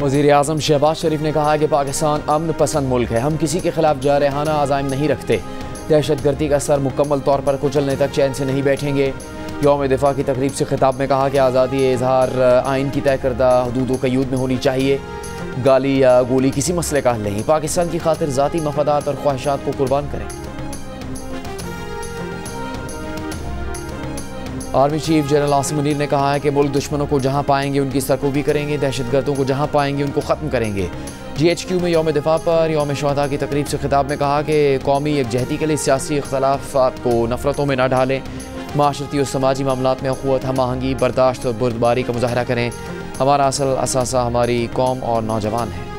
वज़ीर-ए-आज़म शहबाज शरीफ ने कहा कि पाकिस्तान अमन पसंद मुल्क है, हम किसी के खिलाफ जारहाना अज़ाइम नहीं रखते। दहशतगर्दी का असर मुकम्मल तौर पर कुचलने तक चैन से नहीं बैठेंगे। यौम दिफा की तकरीब से खिताब में कहा कि आज़ादी इजहार आइन की तय करदा हदूद क़यूद में होनी चाहिए। गाली या गोली किसी मसले का हल नहीं। पाकिस्तान की खातिर ज़ाती मफादात और ख्वाहिशात को कुर्बान करें। Army chief general Asim Munir ने कहा है कि मुल्क दुश्मनों को जहाँ पाएंगे उनकी सरकोबी करेंगे, दहशतगर्दों को जहाँ पाएंगे उनको ख़त्म करेंगे। GHQ में यौम दिफा पर यौम शुहदा की तकरीब से खिताब में कहा कि कौमी यकजहती के लिए सियासी इख्तलाफात को नफ़रतों में न ढालें, माशरती और समाजी मामलात में अखुवत, हम आहंगी, बर्दाश्त और बुर्दबारी का मुजाहरा करें। हमारा असल असासा हमारी कौम और नौजवान है।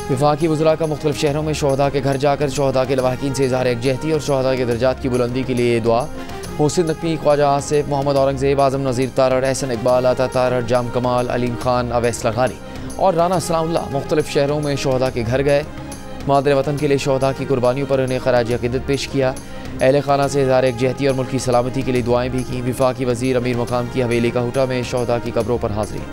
वफाकी वज़रा का मुख्तलिफ शहरों में शहदा के घर जाकर शहदा के लवाहिकीन से इज़हार यकजहती और शहदा के दर्जात की बुलंदी के लिए दुआ। मोहसिन नकवी, ख्वाजा आसिफ, मोहम्मद औरंगज़ेब, आज़म नज़ीर तारड़, एहसन इकबाल, आता तारड़, जाम कमाल, अलीम खान, अवैस लगारी और राना सलामुल्लाह मुख्तलिफ शहरों में शहदा के घर गए। मादर वतन के लिए शहदा की कुर्बानियों पर उन्हें खराज अक़ीदत पेश किया। अहले खाना से इज़हार यकजहती और मुल्क की सलामती के लिए दुआएँ भी की। वफाकी वज़ीर अमीर मकाम की हवेली काहुटा में शहदा की कब्रों पर हाज़री।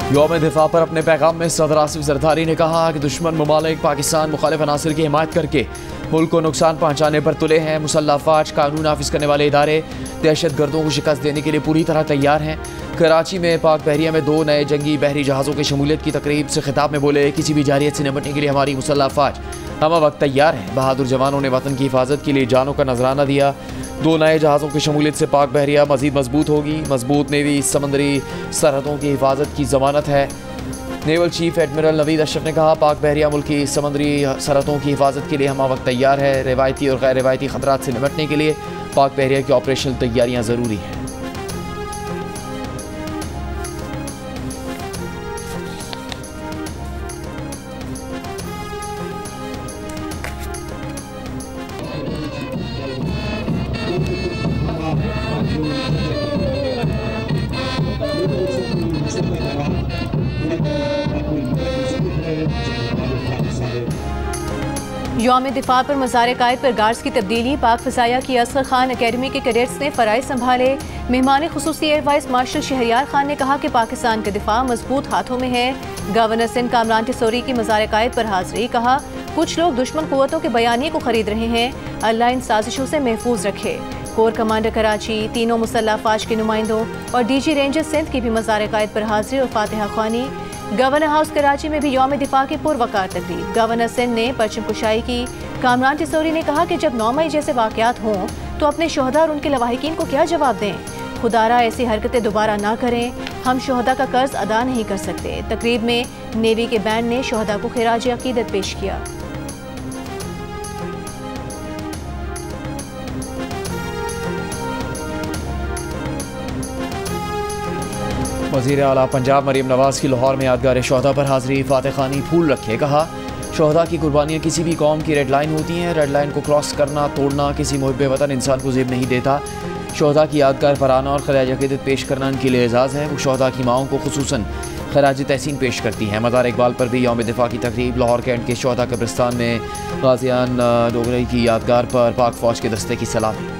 यौम दिफा पर अपने पैगाम में सदर आसिफ जरदारी ने कहा कि दुश्मन ममालिक पाकिस्तान मुखालिफ अनासर की हिमायत करके मुल्क को नुकसान पहुँचाने पर तुले हैं। मुसल्लह फ़ौज, कानून नाफिज करने वाले इदारे दहशत गर्दों को शिकस्त देने के लिए पूरी तरह तैयार हैं। कराची में पाक बहरिया में 2 नए जंगी बहरी जहाज़ों की शमूलियत की तकरीब से खिताब में बोले, किसी भी जारियत से निपटने के लिए हमारी मुसल्लह फ़ौज हम वक्त तैयार हैं। बहादुर जवानों ने वतन की हिफाजत के लिए जानों का नजराना दिया। 2 नए जहाज़ों की शमूलियत से पाक बहरिया मज़ीद मजबूत होगी। मजबूत नेवी समंदरी सरहदों की हिफाजत की ज़मानत है। Naval chief admiral Naveed Ashraf ने कहा, पाक बहरिया मुल्क की समंदरी सरहदों की हिफाजत के लिए हम वक्त तैयार है। रिवायती और गैर रिवायती खतरात से निपटने के लिए पाक बहरिया की ऑपरेशनल तैयारियाँ ज़रूरी हैं। यौम दिफा पर मज़ार कायद पर गार्ड्स की तब्दीली। पाक फ़िज़ाया की असगर खान अकेडमी के कैडेट्स ने फ़राइज़ संभाले। मेहमान खुसूसी air vice marshal Shahryar Khan ने कहा कि पाकिस्तान का दिफा मजबूत हाथों में है। गवर्नर सिंध कामरान टिसोरी की मज़ार कायद पर हाज़री। कहा, कुछ लोग दुश्मन क़ुव्वतों के बयानिए को ख़रीद रहे हैं, अल्लाह इन साजिशों से महफूज रखे। कोर कमांडर कराची, तीनों मुसल्लह फ़ौज के नुमाइंदों और DG रेंजर सिंध की भी मज़ार कायद पर हाज़री और फातिहा ख्वानी। गवर्नर हाउस कराची में भी यौम दिफा की पुरवकार तकरीब। गवर्नर सिंध ने परचम कुशाई की। कामरान टिसोरी ने कहा कि जब 9 मई जैसे वाक़यात हों तो अपने शोहदा और उनके लवाहिकीन को क्या जवाब दें। खुदारा ऐसी हरकतें दोबारा ना करें, हम शोहदा का कर्ज अदा नहीं कर सकते। तकरीब में नेवी के बैंड ने शोहदा को खिराज अकीदत पेश किया। वज़ीर आला पंजाब मरीम नवाज़ की लाहौर में यादगार शोहदा पर हाज़री। फातह खानी फूल रखे। कहा, शोहदा की कुर्बानियाँ किसी भी कौम की रेड लाइन होती हैं। रेड लाइन को क्रॉस करना, तोड़ना किसी मुहिब वतन इंसान को ज़ेब नहीं देता। शोहदा की यादगार फराना और खराज अक़ीदत पेश करना उनके लिए एजाज़ है। वो शोहदा की माओं को खुसूसन खराज तहसीन पेश करती हैं। मज़ार इकबाल पर भी यौम दिफा की तकरीब। लाहौर कैंट के शोहदा कब्रिस्तान में गाज़ियान डोगरई की यादगार पर पाक फ़ौज के दस्ते की सलामी।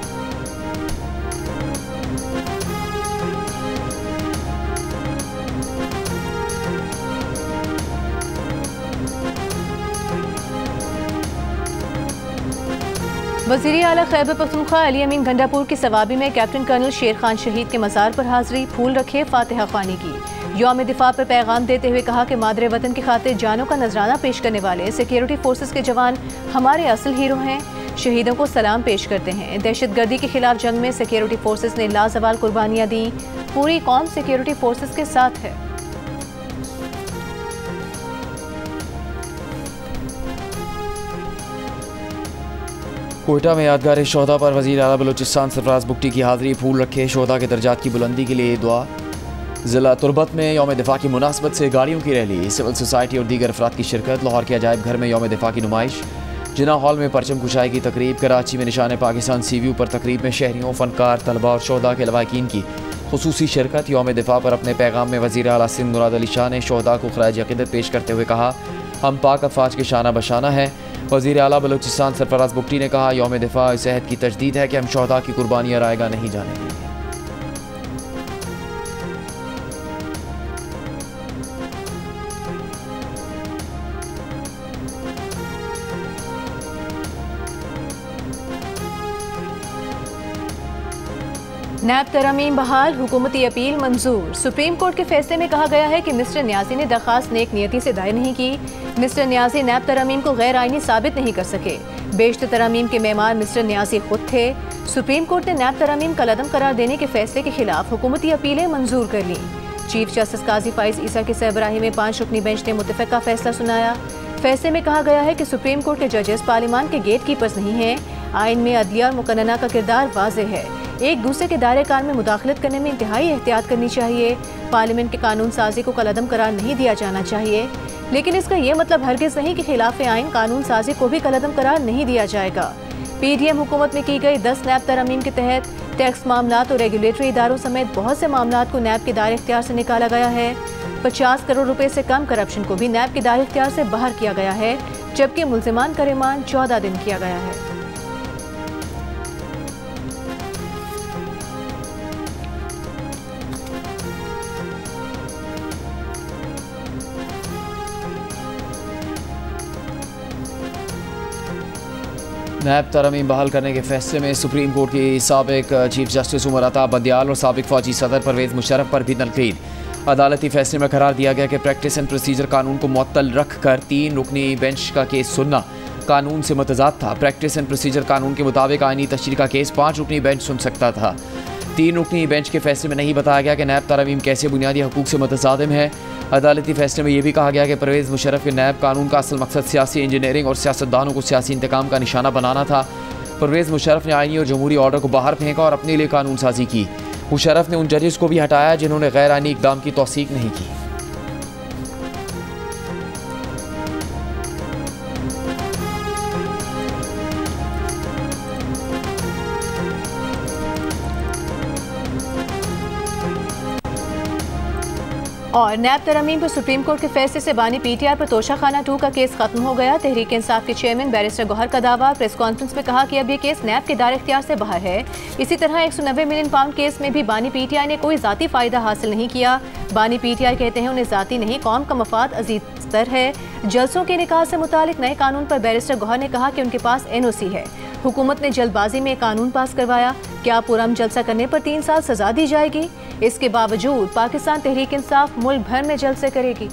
वज़ीर आला खैबर पख्तूनख्वा अली अमीन गंडापुर की सवाबी में कैप्टन कर्नल शेर खान शहीद के मज़ार पर हाज़री। फूल रखे, फातिहा ख्वानी की। यौम दिफा पर पैगाम देते हुए कहा कि मादरे वतन की खातिर जानों का नजराना पेश करने वाले सिक्योरिटी फोर्सेस के जवान हमारे असल हीरो हैं। शहीदों को सलाम पेश करते हैं। दहशत गर्दी के खिलाफ जंग में सिक्योरिटी फोर्सेस ने लाजवाल कुर्बानियाँ दी। पूरी कौम सिक्योरिटी फोर्सेस के साथ है। कोयटा में यादगार शोहदा पर वज़ीर आला बलूचिस्तान सरफराज बुगटी की हाज़िरी, फूल रखे, शोहदा के दर्जात की बुलंदी के लिए दुआ। ज़िला तुरबत में यौम दिफा की मुनासबत से गाड़ियों की रैली, सिविल सोसाइटी और दीगर अफराद की शिरकत। लाहौर के अजायब घर में यौम दिफा की नुमाइश, जिना हॉल में परचम कुशाई की तकरीब। कराची में निशान पाकिस्तान सीव्यू पर तकरीब में शहरियों, फनकार, तलबा और शोहदा के लवाकिन की खुसूसी शिरकत। यौम दिफा पर अपने पैगाम में वज़ीर आला सिंध मुराद अली शाह ने शोहदा को खराज अक़ीदत पेश करते हुए कहा, हम पाक अफवाज के शाना बशाना है। वज़ीर आला बलूचिस्तान सरफराज बुगटी ने कहा, यौम दिफा इस अहद की तजदीद है कि हम शोहदा की कुर्बानियाँ रायगा नहीं जाने देंगे। नैब तरमीम बहाल, हुकूमती अपील मंजूर। सुप्रीम कोर्ट के फैसले में कहा गया है कि मिस्टर न्याजी ने दरखास्त नेक नियति से दायर नहीं की। मिस्टर न्याजी नैब तरमीम को गैर आइनी साबित नहीं कर सके। बेशतर तरमीम के मेहमान मिस्टर न्याजी खुद थे। सुप्रीम कोर्ट ने नैब तरमीम का लदम करार देने के फैसले के खिलाफ हुकूमती अपीलें मंजूर कर लीं। चीफ जस्टिस काजी फाइज ईसा की सरबराही में 5 रुकनी बेंच ने मुतफ़िका फैसला सुनाया। फैसले में कहा गया है कि सुप्रीम कोर्ट के जजेस पार्लियामान के गेट कीपर्स नहीं हैं। आइन में अदलिया और मुकन्नना का किरदार वाज़ेह है। एक दूसरे के दायरे कार में मुदाखलत करने में इंतहाई एहतियात करनी चाहिए। पार्लियामेंट के कानून साजी को कलअदम करार नहीं दिया जाना चाहिए, लेकिन इसका यह मतलब हरगिज़ नहीं कि खिलाफ आइन कानून साजी को भी कलअदम करार नहीं दिया जाएगा। PDM हुकूमत में की गई 10 नैब तरमीम के तहत टैक्स मामलात और रेगुलेटरी इदारों समेत बहुत से मामलात को नैब के दायरे इख्तियार से निकाला गया है। 50 करोड़ रुपए से कम करप्शन को भी नैब के दायरे इख्तियार से बाहर किया गया है, जबकि मुल्जिमान का रिमांड 14 दिन किया गया है। नैब तरमीम बहाल करने के फैसले में सुप्रीम कोर्ट की साबिक चीफ जस्टिस उमर अता बंदियाल और साबिक फौजी सदर परवेज़ मुशर्रफ पर भी तनकीद। अदालती फैसले में करार दिया गया कि प्रैक्टिस एंड प्रोसीजर कानून को मुअत्तल रख कर 3 रुकनी बेंच का केस सुनना कानून से मुतज़ाद था। प्रैक्टिस एंड प्रोसीजर कानून के मुताबिक आइनी तशरीह का केस 5 रुकनी बेंच सुन सकता था। 3 रुकनी बेंच के फैसले में नहीं बताया गया कि नैब तरमीम कैसे बुनियादी हकूक़ से मुतज़ादिम है। अदालती फैसले में यह भी कहा गया कि परवेज़ मुशर्रफ के नैब कानून का असल मकसद सियासी इंजीनियरिंग और सियासतदानों को सियासी इंतकाम का निशाना बनाना था। परवेज़ मुशर्रफ ने आइनी और जमहूरी ऑर्डर को बाहर फेंका और अपने लिए कानून साजी की। मुशर्रफ ने उन जजेस को भी हटाया जिन्होंने गैर आइनी इक़दाम की तौसीक नहीं की। और नैब तरमीम पर सुप्रीम कोर्ट के फैसले से बानी PTI पर तोशाखाना 2 का केस खत्म हो गया। तहरीक इंसाफ के चेयरमैन बैरिस्टर गौहर का दावा, प्रेस कॉन्फ्रेंस में कहा कि अब ये केस नैब के दायरे इख्तियार से बाहर है। इसी तरह 190 मिलियन पाउंड केस में भी बानी PTI ने कोई ज़ाती फ़ायदा हासिल नहीं किया। बानी PTI कहते हैं उन्हें ज़ाती नहीं, कौम का मफाद अजीज तर है। जलसों के निकाह से मुतालिक नए कानून पर बैरिस्टर गौहर ने कहा कि उनके पास NOC है। हुकूमत ने जल्दबाजी में कानून पास करवाया। क्या पुरअमन जलसा करने पर 3 साल सजा दी जाएगी? इसके बावजूद पाकिस्तान तहरीक इंसाफ मुल्क भर में जलसे करेगी।